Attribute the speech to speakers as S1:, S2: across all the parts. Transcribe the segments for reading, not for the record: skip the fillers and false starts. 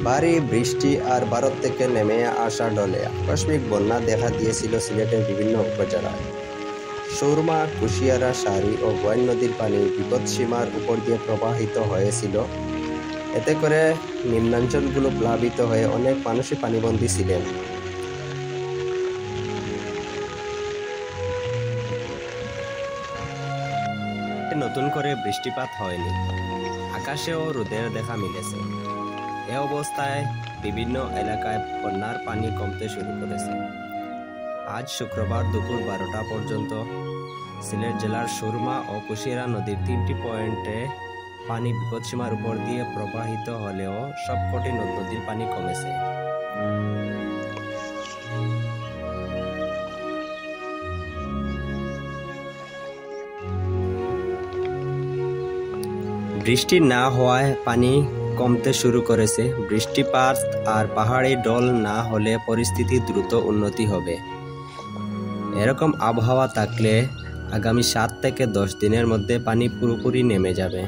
S1: ভারী বৃষ্টি আর ভারত থেকে নেমে আসা ঢলে আকস্মিক বন্যা দেখা দিয়েছিল সিলেটের বিভিন্ন উপজেলায়। সুরমা, কুশিয়ারা, শাড়ি ও গোয়াইন নদীর পানি বিপদসীমার উপর দিয়ে প্রবাহিত হয়েছিল। এতে করে নিম্নাঞ্চলগুলো প্লাবিত হয়ে অনেক মানুষই পানিবন্দী ছিলেন। নতুন করে বৃষ্টিপাত হয়নি, আকাশেও রোদের দেখা মিলেছে। এ অবস্থায় বিভিন্ন এলাকায় বন্যার পানি কমতে শুরু করেছে। আজ শুক্রবার দুপুর 12টা পর্যন্ত সিলেট জেলার সুরমা ও কুশিয়ারা নদীর 3টি পয়েন্টে পানি বিপদসীমার উপর দিয়ে প্রবাহিত হলেও সবকটি নদীর পানি কমেছে। বৃষ্টি না হওয়ায় পানি কমতে শুরু করেছে। বৃষ্টিপাত আর পাহাড়ি ঢল না হলে পরিস্থিতি দ্রুত উন্নতি হবে। এরকম আবহাওয়া থাকলে আগামী 7 থেকে 10 দিনের মধ্যে পানি পুরোপুরি নেমে যাবে।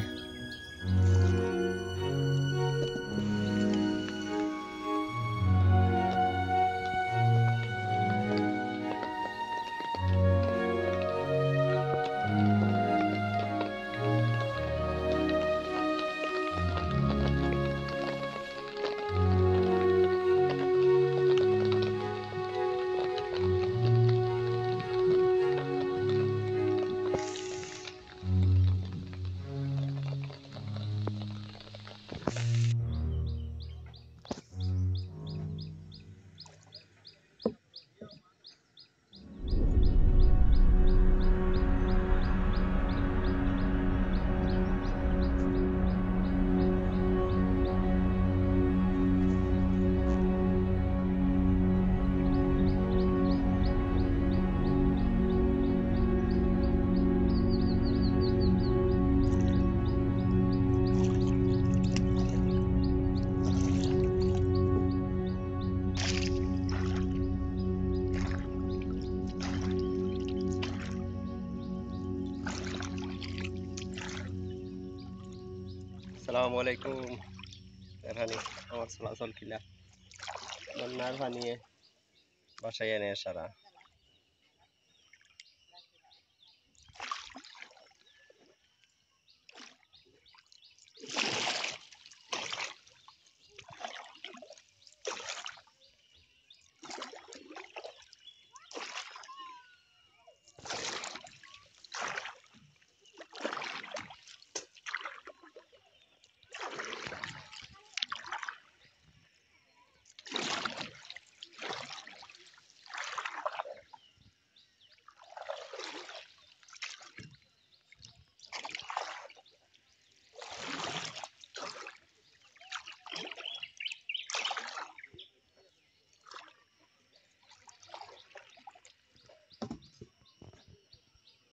S1: আসসালামু আলাইকুম। এখানে আমার চলাচল কিলা বন্যার পানি বাসায় এনে সারা